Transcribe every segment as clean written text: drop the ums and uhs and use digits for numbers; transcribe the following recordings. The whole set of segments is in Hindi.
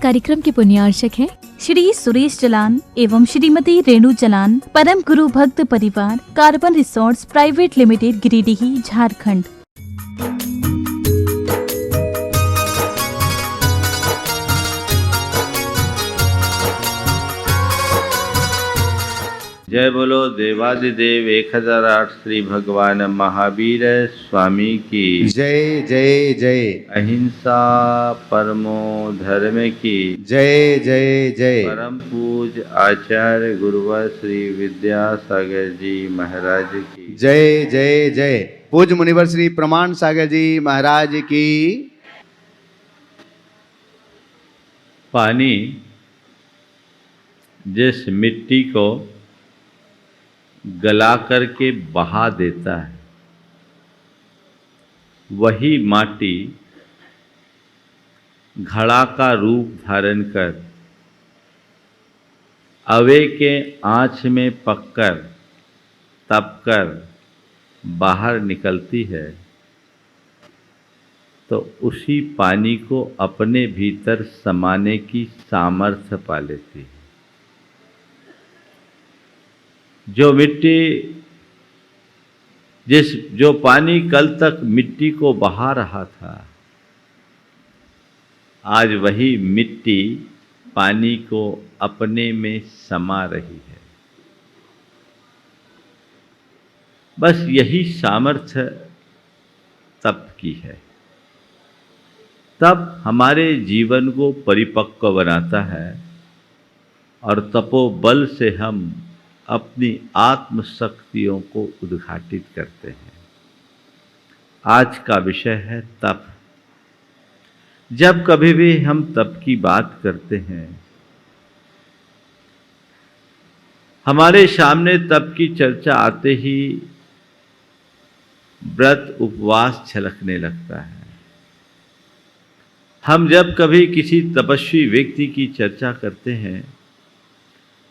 कार्यक्रम के पुण्यार्चक हैं श्री सुरेश जलान एवं श्रीमती रेणु जलान, परम गुरु भक्त परिवार, carbon resorts private limited, Giridih, Jharkhand. जय बोलो देवादिदेव 1008 श्री भगवान महावीर स्वामी की जय जय जय। अहिंसा परमो धर्म की जय जय जय। परम पूज आचार्य गुरुवर श्री विद्यासागर जी महाराज की जय जय जय। पूज मुनिवर श्री प्रमाण सागर जी महाराज की। पानी जिस मिट्टी को गला करके बहा देता है, वही माटी घड़ा का रूप धारण कर अवे के आँच में पककर तपकर बाहर निकलती है, तो उसी पानी को अपने भीतर समाने की सामर्थ्य पा लेती है। जो पानी कल तक मिट्टी को बहा रहा था, आज वही मिट्टी पानी को अपने में समा रही है। बस यही सामर्थ्य तप की है। तप हमारे जीवन को परिपक्व बनाता है और तपोबल से हम अपनी आत्म शक्तियों को उद्घाटित करते हैं। आज का विषय है तप। जब कभी भी हम तप की बात करते हैं, हमारे सामने तप की चर्चा आते ही व्रत उपवास छलकने लगता है। हम जब कभी किसी तपस्वी व्यक्ति की चर्चा करते हैं,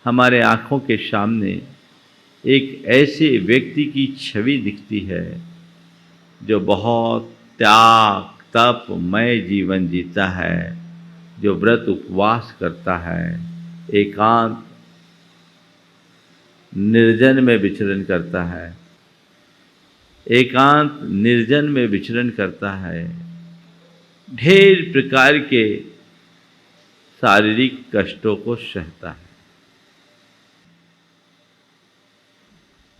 हमारे आँखों के सामने एक ऐसे व्यक्ति की छवि दिखती है जो बहुत त्याग तपमय जीवन जीता है, जो व्रत उपवास करता है, एकांत निर्जन में विचरण करता है, एकांत निर्जन में विचरण करता है, ढेर प्रकार के शारीरिक कष्टों को सहता है।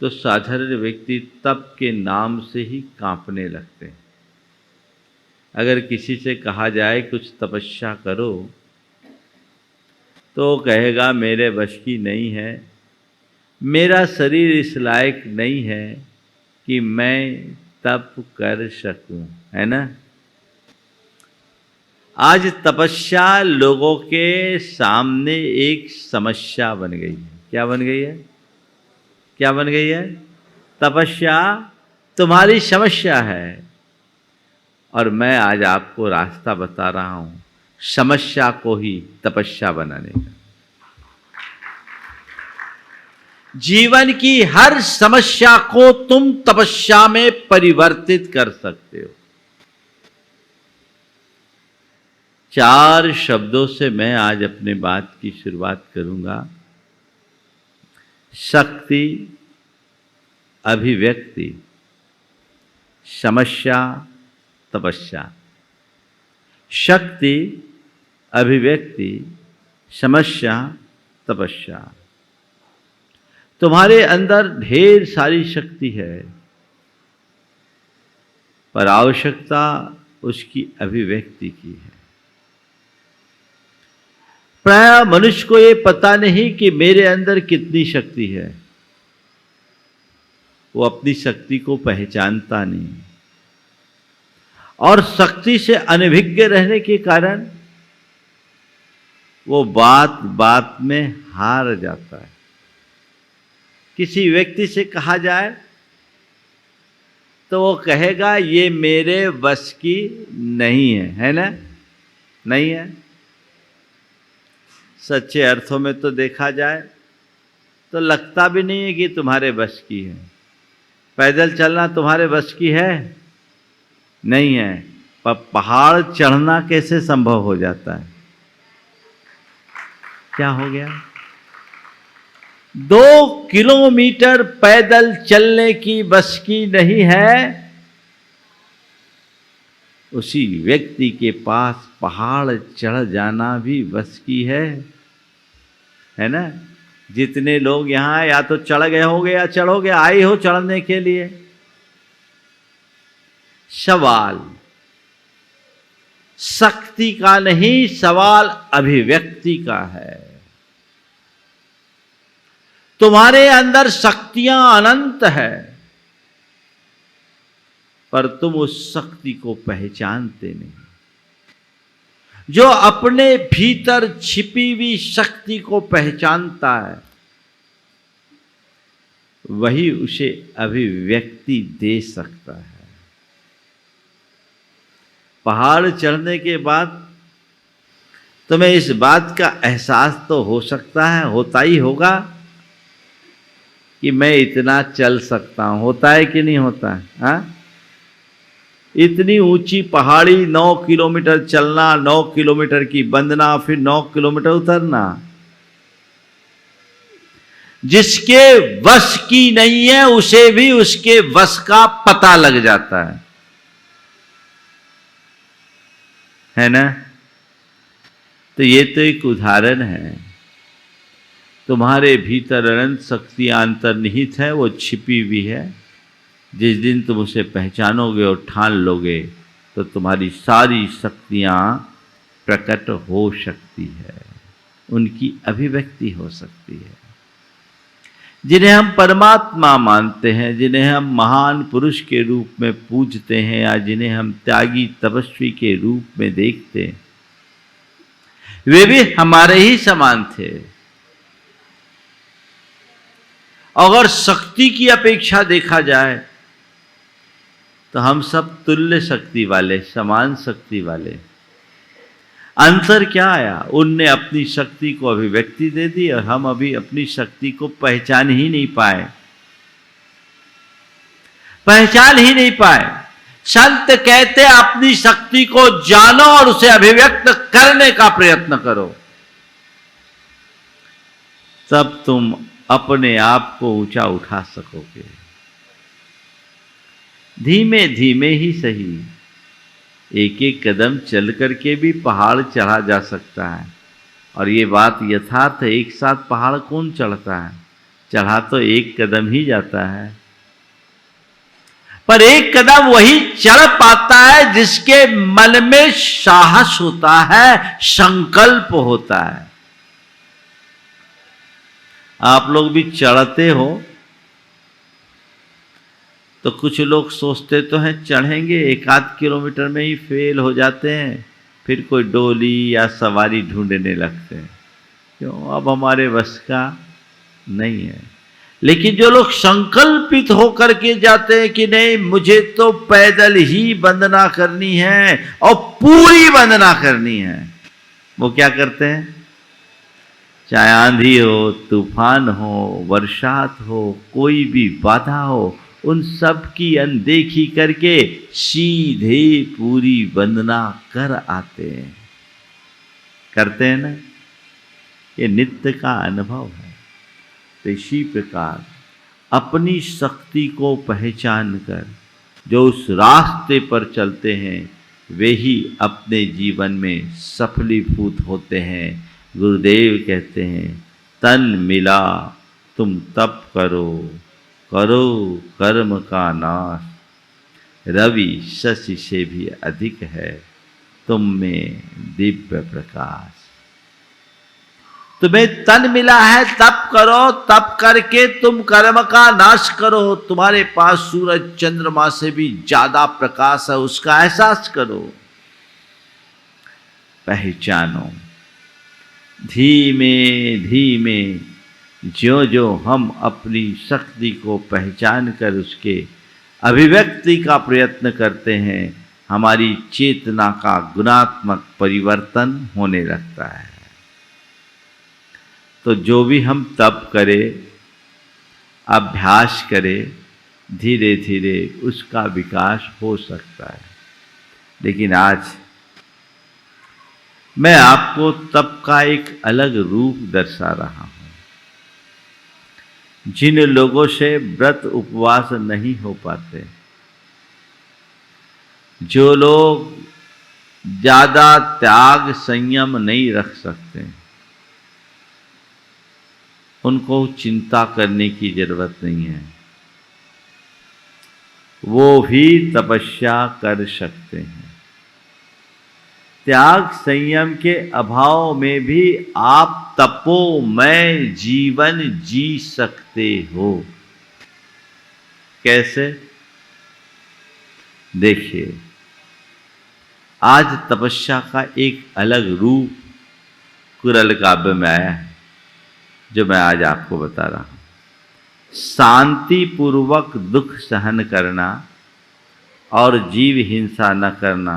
तो साधारण व्यक्ति तप के नाम से ही कांपने लगते हैं। अगर किसी से कहा जाए कुछ तपस्या करो, तो कहेगा मेरे वश की नहीं है, मेरा शरीर इस लायक नहीं है कि मैं तप कर सकूं, है ना। आज तपस्या लोगों के सामने एक समस्या बन गई है। क्या बन गई है? क्या बन गई है? तपस्या तुम्हारी समस्या है। और मैं आज आपको रास्ता बता रहा हूं, समस्या को ही तपस्या बनाने का। जीवन की हर समस्या को तुम तपस्या में परिवर्तित कर सकते हो। 4 शब्दों से मैं आज अपने बात की शुरुआत करूंगा। शक्ति, अभिव्यक्ति, समस्या, तपस्या। शक्ति, अभिव्यक्ति, समस्या, तपस्या। तुम्हारे अंदर ढेर सारी शक्ति है, पर आवश्यकता उसकी अभिव्यक्ति की है। प्राय मनुष्य को ये पता नहीं कि मेरे अंदर कितनी शक्ति है। वो अपनी शक्ति को पहचानता नहीं, और शक्ति से अनभिज्ञ रहने के कारण वो बात बात में हार जाता है। किसी व्यक्ति से कहा जाए तो वो कहेगा ये मेरे वश की नहीं है ना? नहीं है। सच्चे अर्थों में तो देखा जाए तो लगता भी नहीं है कि तुम्हारे बस की है। पैदल चलना तुम्हारे बस की है? नहीं है। पर पहाड़ चढ़ना कैसे संभव हो जाता है? क्या हो गया? 2 किलोमीटर पैदल चलने की बस की नहीं है, उसी व्यक्ति के पास पहाड़ चढ़ जाना भी बस की है ना? जितने लोग यहाँ या तो चढ़ गए होगे या चढ़ोगे, आए हो चढ़ने के लिए। सवाल शक्ति का नहीं, सवाल अभिव्यक्ति का है। तुम्हारे अंदर शक्तियां अनंत है, पर तुम उस शक्ति को पहचानते नहीं। जो अपने भीतर छिपी हुई शक्ति को पहचानता है, वही उसे अभिव्यक्ति दे सकता है। पहाड़ चढ़ने के बाद तुम्हें इस बात का एहसास तो हो सकता है, होता ही होगा कि मैं इतना चल सकता हूं। होता है कि नहीं होता है? हाँ? इतनी ऊंची पहाड़ी 9 किलोमीटर चलना, 9 किलोमीटर की बंदना, फिर 9 किलोमीटर उतरना, जिसके वश की नहीं है उसे भी उसके वश का पता लग जाता है ना? तो ये तो एक उदाहरण है। तुम्हारे भीतर अनंत शक्तियां अंतर्निहित है, वो छिपी हुई है। जिस दिन तुम उसे पहचानोगे और ठान लोगे, तो तुम्हारी सारी शक्तियां प्रकट हो सकती है, उनकी अभिव्यक्ति हो सकती है। जिन्हें हम परमात्मा मानते हैं, जिन्हें हम महान पुरुष के रूप में पूजते हैं, या जिन्हें हम त्यागी तपस्वी के रूप में देखते हैं, वे भी हमारे ही समान थे। अगर शक्ति की अपेक्षा देखा जाए तो हम सब तुल्य शक्ति वाले, समान शक्ति वाले। अंतर क्या आया? उनने अपनी शक्ति को अभिव्यक्ति दे दी और हम अभी अपनी शक्ति को पहचान ही नहीं पाए। पहचान ही नहीं पाए। संत कहते अपनी शक्ति को जानो और उसे अभिव्यक्त करने का प्रयत्न करो, तब तुम अपने आप को ऊंचा उठा सकोगे। धीमे धीमे ही सही, एक एक कदम चल करके भी पहाड़ चढ़ा जा सकता है। और ये बात यथार्थ है, एक साथ पहाड़ कौन चढ़ता है? चढ़ा तो एक कदम ही जाता है, पर एक कदम वही चढ़ पाता है जिसके मन में साहस होता है, संकल्प होता है। आप लोग भी चढ़ते हो तो कुछ लोग सोचते तो हैं चढ़ेंगे, 1-8 किलोमीटर में ही फेल हो जाते हैं, फिर कोई डोली या सवारी ढूंढने लगते हैं। क्यों? अब हमारे बस का नहीं है। लेकिन जो लोग संकल्पित होकर के जाते हैं कि नहीं, मुझे तो पैदल ही वंदना करनी है और पूरी वंदना करनी है, वो क्या करते हैं? चाहे आंधी हो, तूफान हो, बरसात हो, कोई भी बाधा हो, उन सब की अनदेखी करके सीधे पूरी वंदना कर आते हैं। करते हैं ना? ये नित्य का अनुभव है। तो इसी प्रकार अपनी शक्ति को पहचान कर जो उस रास्ते पर चलते हैं, वे ही अपने जीवन में सफलीभूत होते हैं। गुरुदेव कहते हैं, तन मिला तुम तप करो, करो कर्म का नाश, रवि शशि से भी अधिक है तुम में दिव्य प्रकाश। तुम्हें तन मिला है, तप करो, तप करके तुम कर्म का नाश करो। तुम्हारे पास सूरज चंद्रमा से भी ज्यादा प्रकाश है, उसका एहसास करो, पहचानो। धीमे धीमे ज्यों ज्यों हम अपनी शक्ति को पहचान कर उसके अभिव्यक्ति का प्रयत्न करते हैं, हमारी चेतना का गुणात्मक परिवर्तन होने लगता है। तो जो भी हम तप करें, अभ्यास करें, धीरे धीरे उसका विकास हो सकता है। लेकिन आज मैं आपको तप का एक अलग रूप दर्शा रहा हूं। जिन लोगों से व्रत उपवास नहीं हो पाते, जो लोग ज्यादा त्याग संयम नहीं रख सकते, उनको चिंता करने की जरूरत नहीं है। वो भी तपस्या कर सकते हैं। त्याग संयम के अभाव में भी आप तपोमय जीवन जी सकते हो। कैसे? देखिए, आज तपस्या का एक अलग रूप कुरल काव्य में आया है, जो मैं आज आपको बता रहा हूं। शांति पूर्वक दुख सहन करना और जीव हिंसा न करना,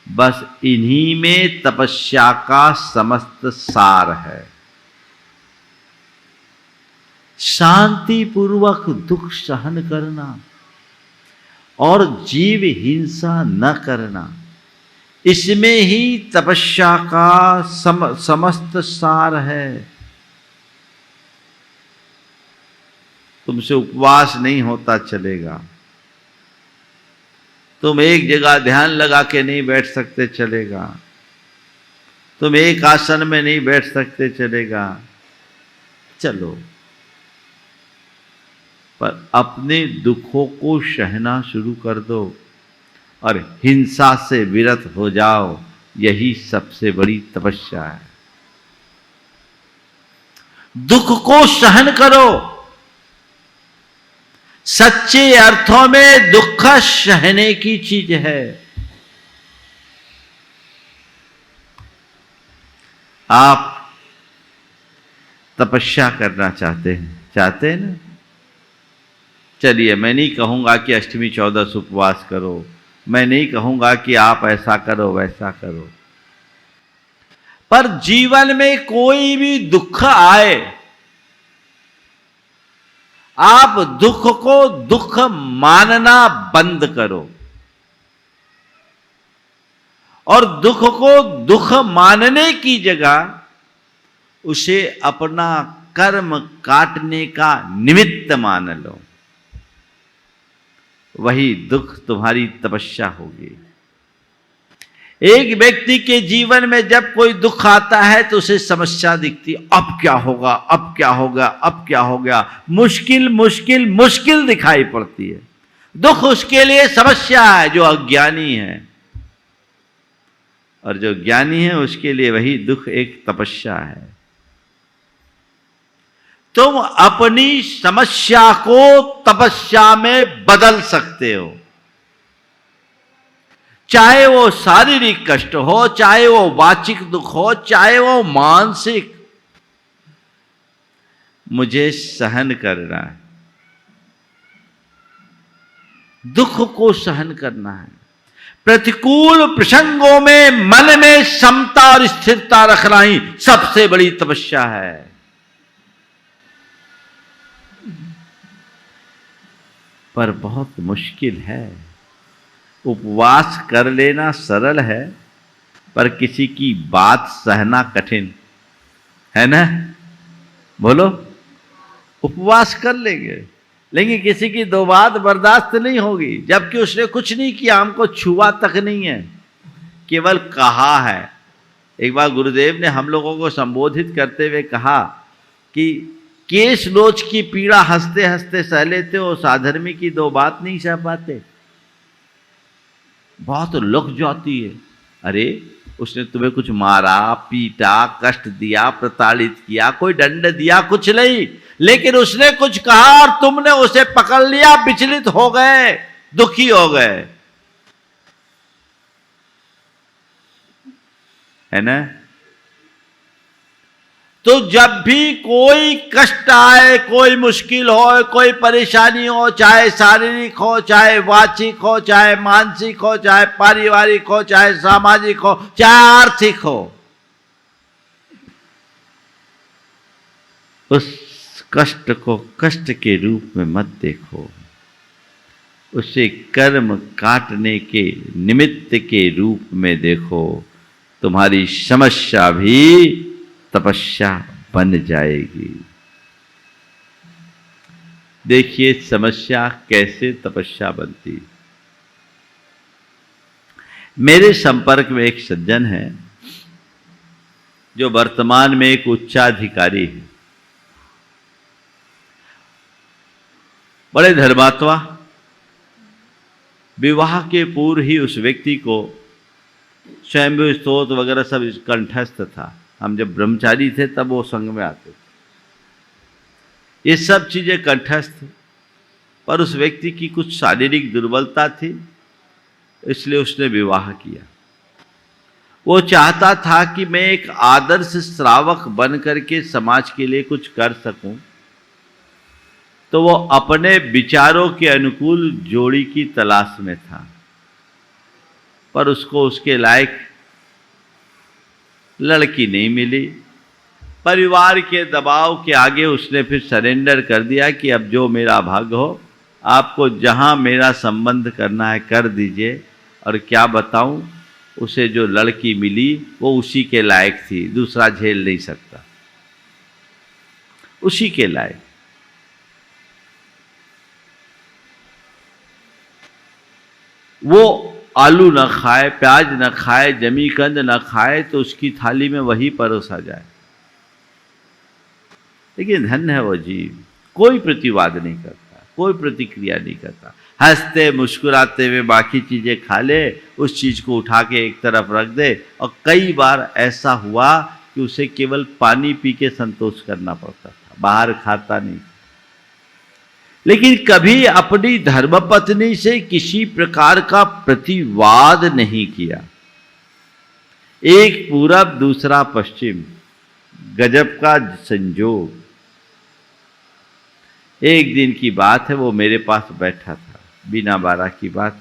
बस इन्हीं में तपस्या का समस्त सार है। शांति पूर्वक दुख सहन करना और जीव हिंसा न करना, इसमें ही तपस्या का समस्त सार है। तुमसे उपवास नहीं होता चलेगा, तुम एक जगह ध्यान लगा के नहीं बैठ सकते चलेगा, तुम एक आसन में नहीं बैठ सकते चलेगा, चलो, पर अपने दुखों को सहना शुरू कर दो और हिंसा से विरत हो जाओ। यही सबसे बड़ी तपस्या है। दुख को सहन करो। सच्चे अर्थों में दुख सहने की चीज है। आप तपस्या करना चाहते हैं ना? चलिए, मैं नहीं कहूंगा कि अष्टमी चौदस उपवास करो, मैं नहीं कहूंगा कि आप ऐसा करो वैसा करो, पर जीवन में कोई भी दुख आए, आप दुख को दुख मानना बंद करो और दुख को दुख मानने की जगह उसे अपना कर्म काटने का निमित्त मान लो। वही दुख तुम्हारी तपस्या होगी। एक व्यक्ति के जीवन में जब कोई दुख आता है तो उसे समस्या दिखती, अब क्या होगा, अब क्या होगा, अब क्या होगा, मुश्किल मुश्किल मुश्किल दिखाई पड़ती है। दुख उसके लिए समस्या है जो अज्ञानी है, और जो ज्ञानी है उसके लिए वही दुख एक तपस्या है। तुम अपनी समस्या को तपस्या में बदल सकते हो, चाहे वो शारीरिक कष्ट हो, चाहे वो वाचिक दुख हो, चाहे वो मानसिक। मुझे सहन करना है, दुख को सहन करना है। प्रतिकूल प्रसंगों में मन में समता और स्थिरता रखना ही सबसे बड़ी तपस्या है। पर बहुत मुश्किल है। उपवास कर लेना सरल है, पर किसी की बात सहना कठिन है ना? बोलो, उपवास कर लेंगे लेकिन किसी की दो बात बर्दाश्त नहीं होगी, जबकि उसने कुछ नहीं किया, हमको छुआ तक नहीं है, केवल कहा है। एक बार गुरुदेव ने हम लोगों को संबोधित करते हुए कहा कि केश लोच की पीड़ा हंसते हंसते सह लेते हो, साधर्मी की दो बात नहीं सह पाते, बहुत लग जाती है। अरे, उसने तुम्हें कुछ मारा, पीटा, कष्ट दिया, प्रताड़ित किया, कोई दंड दिया, कुछ नहीं, लेकिन उसने कुछ कहा और तुमने उसे पकड़ लिया, विचलित हो गए, दुखी हो गए, है ना? तो जब भी कोई कष्ट आए, कोई मुश्किल हो, कोई परेशानी हो, चाहे शारीरिक हो, चाहे वाचिक हो, चाहे मानसिक हो, चाहे पारिवारिक हो, चाहे सामाजिक हो, चाहे आर्थिक हो, उस कष्ट को कष्ट के रूप में मत देखो, उसे कर्म काटने के निमित्त के रूप में देखो। तुम्हारी समस्या भी तपस्या बन जाएगी। देखिए समस्या कैसे तपस्या बनती। मेरे संपर्क में एक सज्जन है जो वर्तमान में एक उच्चाधिकारी है, बड़े धर्मात्मा। विवाह के पूर्व ही उस व्यक्ति को स्वयंभू स्तोत्र वगैरह सब कंठस्थ था। हम जब ब्रह्मचारी थे तब वो संग में आते थे, ये सब चीजें कंठस्थ। पर उस व्यक्ति की कुछ शारीरिक दुर्बलता थी, इसलिए उसने विवाह किया। वो चाहता था कि मैं एक आदर्श श्रावक बन करके समाज के लिए कुछ कर सकूं, तो वो अपने विचारों के अनुकूल जोड़ी की तलाश में था, पर उसको उसके लायक लड़की नहीं मिली। परिवार के दबाव के आगे उसने फिर सरेंडर कर दिया कि अब जो मेरा भाग्य हो, आपको जहां मेरा संबंध करना है कर दीजिए। और क्या बताऊं, उसे जो लड़की मिली वो उसी के लायक थी, दूसरा झेल नहीं सकता, उसी के लायक। वो आलू न खाए, प्याज न खाए, जमीकंद न खाए, तो उसकी थाली में वही परोसा जाए। लेकिन धन्य है वो जीव, कोई प्रतिवाद नहीं करता, कोई प्रतिक्रिया नहीं करता, हंसते मुस्कुराते हुए बाकी चीजें खा ले, उस चीज को उठा के एक तरफ रख दे। और कई बार ऐसा हुआ कि उसे केवल पानी पी के संतोष करना पड़ता था, बाहर खाता नहीं। लेकिन कभी अपनी धर्मपत्नी से किसी प्रकार का प्रतिवाद नहीं किया। एक पूरब दूसरा पश्चिम, गजब का संजोग। एक दिन की बात है, वो मेरे पास बैठा था, बिना बारह की बात।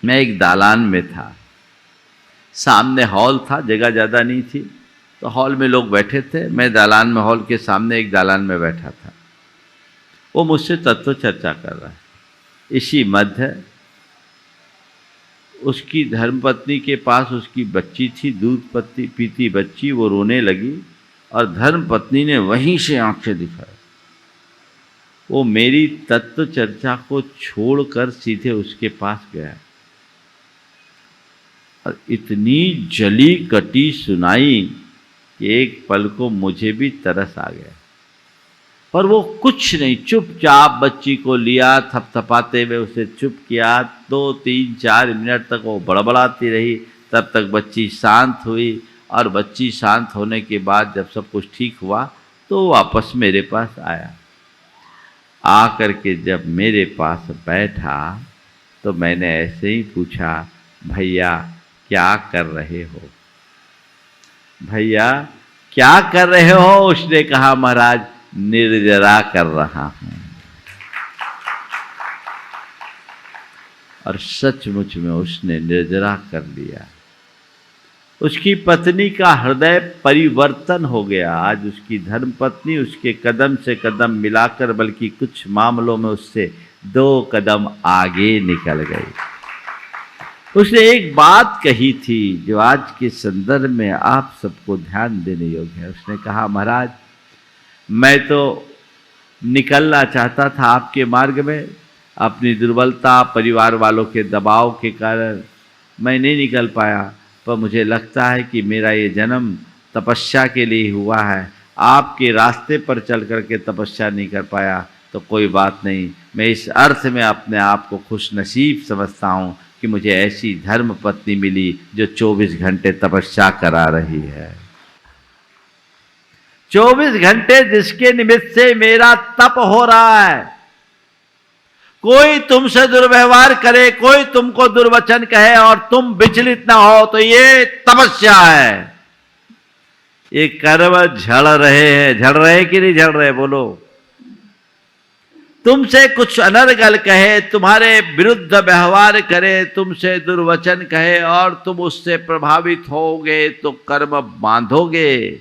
मैं एक दालान में था, सामने हॉल था, जगह ज़्यादा नहीं थी, तो हॉल में लोग बैठे थे, मैं दालान में, हॉल के सामने एक दालान में बैठा था। वो मुझसे तत्व चर्चा कर रहा है। इसी मध्य उसकी धर्मपत्नी के पास उसकी बच्ची थी, दूध पीती बच्ची, वो रोने लगी और धर्मपत्नी ने वहीं से आंखें दिखाई। वो मेरी तत्व चर्चा को छोड़कर सीधे उसके पास गया और इतनी जली कटी सुनाई कि एक पल को मुझे भी तरस आ गया। पर वो कुछ नहीं, चुपचाप बच्ची को लिया, थपथपाते हुए उसे चुप किया। 2, 3, 4 मिनट तक वो बड़बड़ाती रही, तब तक बच्ची शांत हुई। और बच्ची शांत होने के बाद जब सब कुछ ठीक हुआ तो वापस मेरे पास आया। आकर के जब मेरे पास बैठा तो मैंने ऐसे ही पूछा, भैया क्या कर रहे हो? भैया क्या कर रहे हो? उसने कहा, महाराज निर्जरा कर रहा हूं। और सचमुच में उसने निर्जरा कर लिया। उसकी पत्नी का हृदय परिवर्तन हो गया। आज उसकी धर्मपत्नी उसके कदम से कदम मिलाकर, बल्कि कुछ मामलों में उससे 2 कदम आगे निकल गई। उसने एक बात कही थी जो आज के संदर्भ में आप सबको ध्यान देने योग्य है। उसने कहा, महाराज मैं तो निकलना चाहता था आपके मार्ग में, अपनी दुर्बलता, परिवार वालों के दबाव के कारण मैं नहीं निकल पाया, पर मुझे लगता है कि मेरा ये जन्म तपस्या के लिए हुआ है। आपके रास्ते पर चल करके तपस्या नहीं कर पाया तो कोई बात नहीं, मैं इस अर्थ में अपने आप को खुश नसीब समझता हूँ कि मुझे ऐसी धर्म पत्नी मिली जो 24 घंटे तपस्या करा रही है। 24 घंटे जिसके निमित्त से मेरा तप हो रहा है। कोई तुमसे दुर्व्यवहार करे, कोई तुमको दुर्वचन कहे और तुम विचलित ना हो, तो ये तपस्या है। ये कर्म झड़ रहे हैं, झड़ रहे कि नहीं झड़ रहे? बोलो। तुमसे कुछ अनर्गल कहे, तुम्हारे विरुद्ध व्यवहार करे, तुमसे दुर्वचन कहे और तुम उससे प्रभावित होगे तो कर्म बांधोगे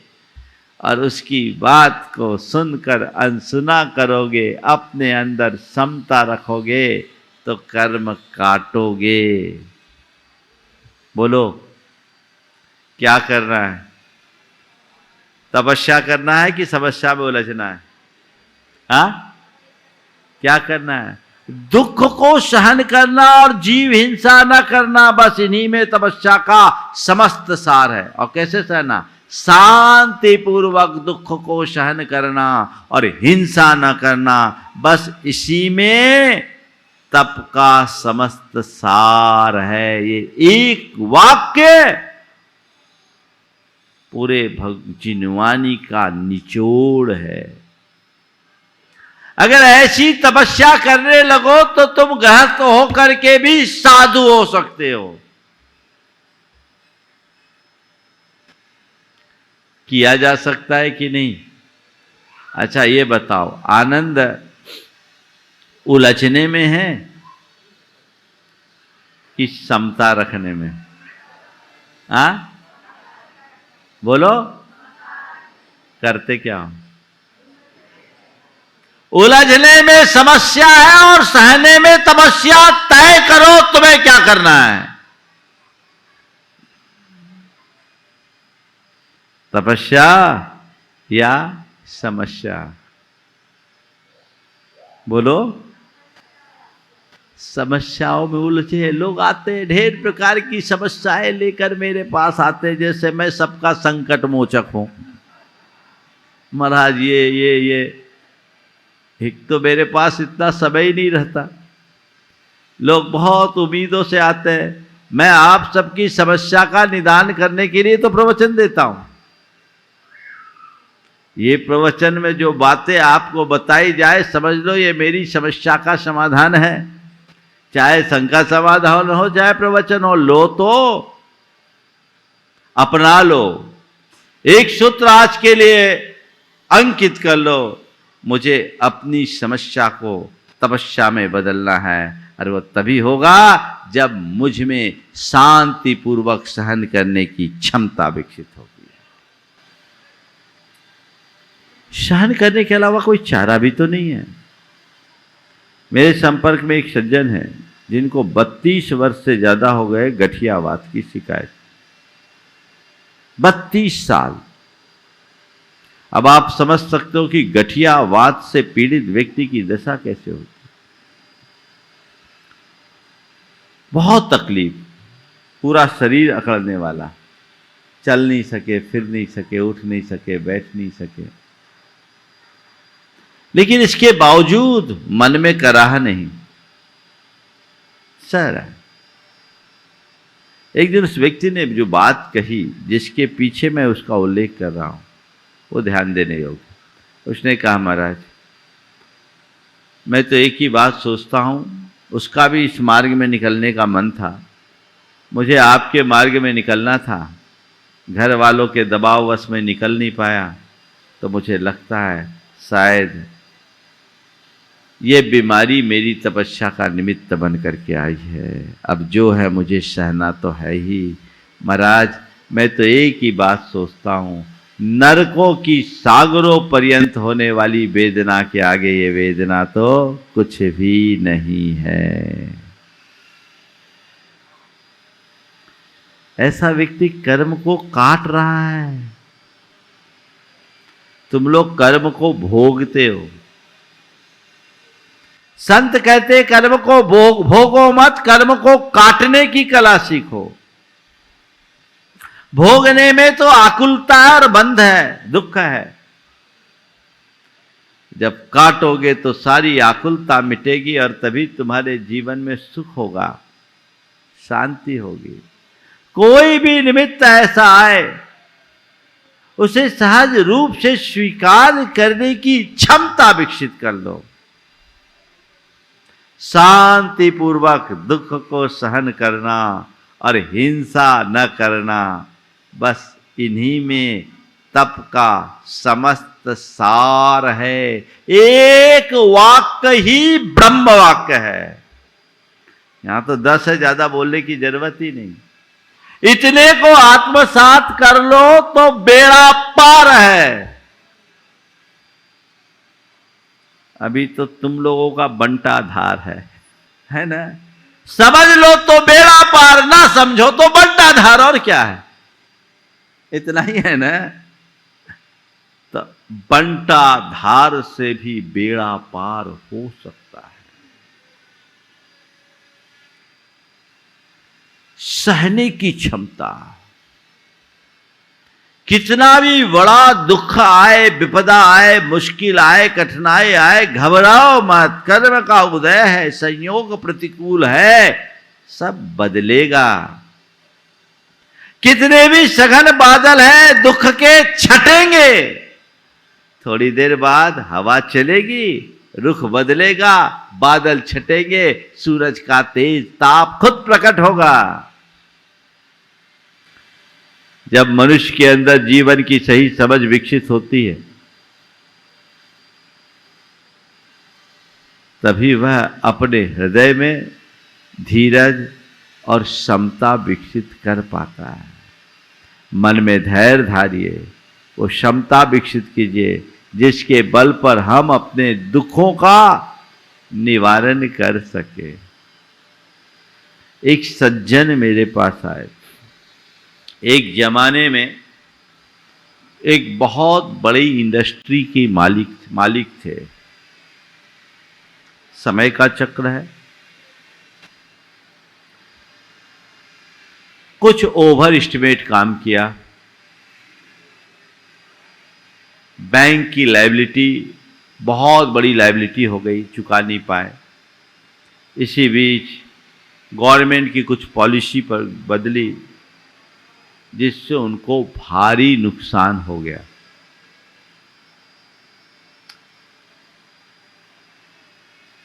और उसकी बात को सुनकर अनसुना करोगे, अपने अंदर समता रखोगे तो कर्म काटोगे। बोलो, क्या करना है? तपस्या करना है कि समस्या में उलझना है? हाँ, क्या करना है? दुख को सहन करना और जीव हिंसा न करना, बस इन्हीं में तपस्या का समस्त सार है। और कैसे सहना? शांति पूर्वक दुख को सहन करना और हिंसा न करना, बस इसी में तप का समस्त सार है। ये एक वाक्य पूरे जिनवानी का निचोड़ है। अगर ऐसी तपस्या करने लगो तो तुम गृहस्थ होकर के भी साधु हो सकते हो। किया जा सकता है कि नहीं? अच्छा ये बताओ, आनंद उलझने में है कि समता रखने में? हाँ बोलो, करते क्या हो? उलझने में समस्या है और सहने में तपस्या। तय करो तुम्हें क्या करना है। तपस्या या समस्या? बोलो। समस्याओं में उलझे लोग आते हैं, ढेर प्रकार की समस्याएं लेकर मेरे पास आते हैं, जैसे मैं सबका संकट मोचक हूं। महाराज ये एक तो मेरे पास इतना समय ही नहीं रहता। लोग बहुत उम्मीदों से आते हैं। मैं आप सबकी समस्या का निदान करने के लिए तो प्रवचन देता हूं। ये प्रवचन में जो बातें आपको बताई जाए, समझ लो ये मेरी समस्या का समाधान है। चाहे शंका समाधान हो, चाहे प्रवचन हो, लो तो अपना लो। एक सूत्र आज के लिए अंकित कर लो, मुझे अपनी समस्या को तपस्या में बदलना है। और वो तभी होगा जब मुझ में शांति पूर्वक सहन करने की क्षमता विकसित होगी। सहन करने के अलावा कोई चारा भी तो नहीं है। मेरे संपर्क में एक सज्जन है जिनको 32 वर्ष से ज्यादा हो गए गठियावात की शिकायत। 32 साल। अब आप समझ सकते हो कि गठियावात से पीड़ित व्यक्ति की दशा कैसे होती। बहुत तकलीफ, पूरा शरीर अकड़ने वाला, चल नहीं सके, फिर नहीं सके, उठ नहीं सके, बैठ नहीं सके। लेकिन इसके बावजूद मन में कराह नहीं, सह रहा। एक दिन उस व्यक्ति ने जो बात कही, जिसके पीछे मैं उसका उल्लेख कर रहा हूं, वो ध्यान देने योग्य। उसने कहा, महाराज मैं तो एक ही बात सोचता हूं, उसका भी इस मार्ग में निकलने का मन था, मुझे आपके मार्ग में निकलना था, घर वालों के दबाववश में निकल नहीं पाया, तो मुझे लगता है शायद ये बीमारी मेरी तपस्या का निमित्त बन करके आई है। अब जो है मुझे सहना तो है ही। महाराज मैं तो एक ही बात सोचता हूँ, नरकों की सागरों पर्यंत होने वाली वेदना के आगे ये वेदना तो कुछ भी नहीं है। ऐसा व्यक्ति कर्म को काट रहा है। तुम लोग कर्म को भोगते हो। संत कहते कर्म को भोगो मत, कर्म को काटने की कला सीखो। भोगने में तो आकुलता है और बंध है, दुख है। जब काटोगे तो सारी आकुलता मिटेगी और तभी तुम्हारे जीवन में सुख होगा, शांति होगी। कोई भी निमित्त ऐसा आए, उसे सहज रूप से स्वीकार करने की क्षमता विकसित कर लो। शांति पूर्वक दुख को सहन करना और हिंसा न करना, बस इन्हीं में तप का समस्त सार है। एक वाक्य ही ब्रह्म वाक्य है। यहां तो 10 से ज्यादा बोलने की जरूरत ही नहीं। इतने को आत्मसात कर लो तो बेड़ा पार है। अभी तो तुम लोगों का बंटा धार है ना। समझ लो तो बेड़ा पार, ना समझो तो बंटा धार। और क्या है? इतना ही है ना, तो बंटा धार से भी बेड़ा पार हो सकता है। सहने की क्षमता, कितना भी बड़ा दुख आए, विपदा आए, मुश्किल आए, कठिनाई आए, घबराओ मत, कर्म का उदय है, संयोग प्रतिकूल है, सब बदलेगा। कितने भी सघन बादल हैं दुख के छटेंगे, थोड़ी देर बाद हवा चलेगी, रुख बदलेगा, बादल छटेंगे, सूरज का तेज ताप खुद प्रकट होगा। जब मनुष्य के अंदर जीवन की सही समझ विकसित होती है, तभी वह अपने हृदय में धीरज और समता विकसित कर पाता है। मन में धैर्य धारिए, वो क्षमता विकसित कीजिए जिसके बल पर हम अपने दुखों का निवारण कर सके। एक सज्जन मेरे पास आए। एक जमाने में एक बहुत बड़ी इंडस्ट्री के मालिक थे। समय का चक्र है, कुछ ओवर एस्टिमेट काम किया, बैंक की लायबिलिटी बहुत बड़ी लायबिलिटी हो गई, चुका नहीं पाए। इसी बीच गवर्नमेंट की कुछ पॉलिसी पर बदली जिससे उनको भारी नुकसान हो गया।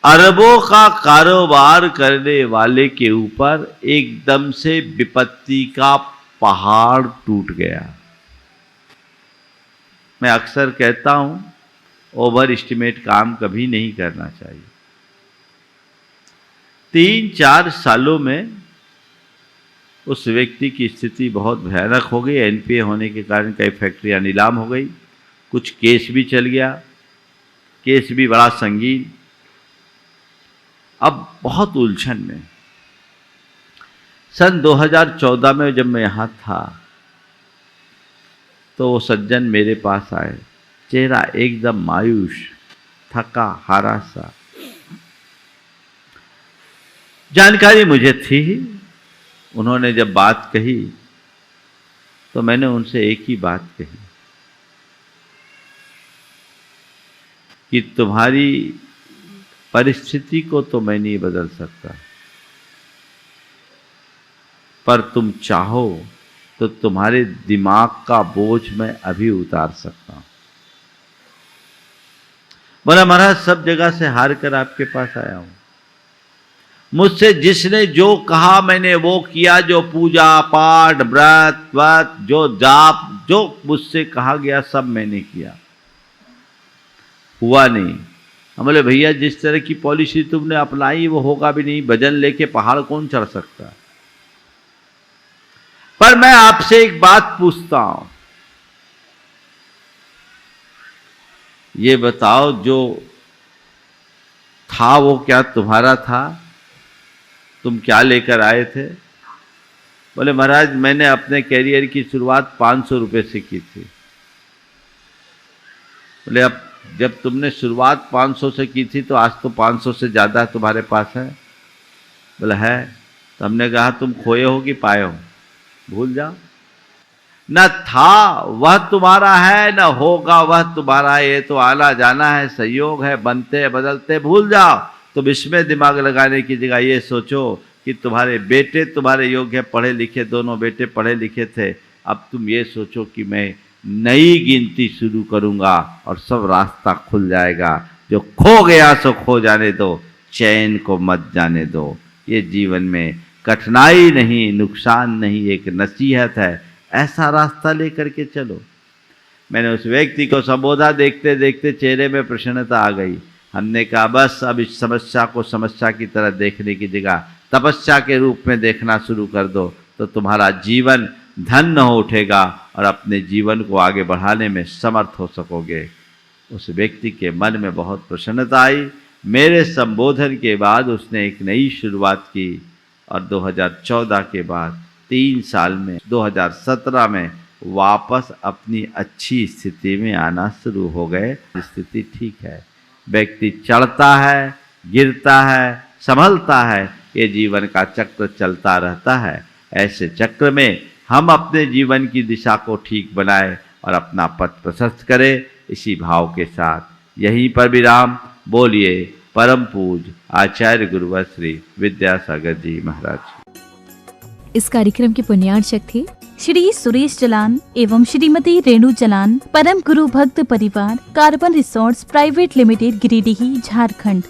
अरबों का कारोबार करने वाले के ऊपर एकदम से विपत्ति का पहाड़ टूट गया। मैं अक्सर कहता हूं, ओवर एस्टिमेट काम कभी नहीं करना चाहिए। 3-4 सालों में उस व्यक्ति की स्थिति बहुत भयानक हो गई। एनपीए होने के कारण कई फैक्ट्रियां नीलाम हो गई, कुछ केस भी चल गया, केस भी बड़ा संगीन। अब बहुत उलझन में। सन 2014 में जब मैं यहाँ था तो वो सज्जन मेरे पास आए, चेहरा एकदम मायूस, थका हारा सा। जानकारी मुझे थी। उन्होंने जब बात कही तो मैंने उनसे एक ही बात कही कि तुम्हारी परिस्थिति को तो मैं नहीं बदल सकता, पर तुम चाहो तो तुम्हारे दिमाग का बोझ मैं अभी उतार सकता हूं। बोला महाराज, सब जगह से हार कर आपके पास आया हूं। मुझसे जिसने जो कहा मैंने वो किया, जो पूजा पाठ व्रत व्रत जो जाप जो मुझसे कहा गया सब मैंने किया, हुआ नहीं। हम बोले भैया, जिस तरह की पॉलिसी तुमने अपनाई वो होगा भी नहीं। वजन लेके पहाड़ कौन चढ़ सकता है? पर मैं आपसे एक बात पूछता हूं, ये बताओ जो था वो क्या तुम्हारा था? तुम क्या लेकर आए थे? बोले महाराज, मैंने अपने कैरियर की शुरुआत 500 रुपए से की थी। बोले अब जब तुमने शुरुआत 500 से की थी तो आज तो 500 से ज़्यादा तुम्हारे पास है। बोला है। तो हमने कहा तुम खोए हो कि पाए हो? भूल जाओ। न था वह तुम्हारा है, न होगा वह तुम्हारा है। ये तो आना जाना है, संयोग है, बनते बदलते, भूल जाओ। तुम इसमें दिमाग लगाने की जगह ये सोचो कि तुम्हारे बेटे तुम्हारे योग्य, पढ़े लिखे, दोनों बेटे पढ़े लिखे थे। अब तुम ये सोचो कि मैं नई गिनती शुरू करूंगा और सब रास्ता खुल जाएगा। जो खो गया सो खो जाने दो, चैन को मत जाने दो। ये जीवन में कठिनाई नहीं, नुकसान नहीं, एक नसीहत है। ऐसा रास्ता लेकर के चलो। मैंने उस व्यक्ति को संबोधा, देखते देखते चेहरे में प्रसन्नता आ गई। हमने कहा बस अब इस समस्या को समस्या की तरह देखने की जगह तपस्या के रूप में देखना शुरू कर दो, तो तुम्हारा जीवन धन्य हो उठेगा और अपने जीवन को आगे बढ़ाने में समर्थ हो सकोगे। उस व्यक्ति के मन में बहुत प्रसन्नता आई। मेरे संबोधन के बाद उसने एक नई शुरुआत की और 2014 के बाद 3 साल में 2017 में वापस अपनी अच्छी स्थिति में आना शुरू हो गए। स्थिति ठीक है, व्यक्ति चढ़ता है, गिरता है, संभलता है, ये जीवन का चक्र चलता रहता है। ऐसे चक्र में हम अपने जीवन की दिशा को ठीक बनाएं और अपना पथ प्रशस्त करें। इसी भाव के साथ यहीं पर विराम। बोलिए परम पूज्य आचार्य गुरुवर श्री विद्यासागर जी महाराज। इस कार्यक्रम के पुण्यार्चक थे श्री सुरेश जलान एवं श्रीमती रेणु जलान, परम गुरु भक्त परिवार, carbon resorts private limited, Giridih, Jharkhand.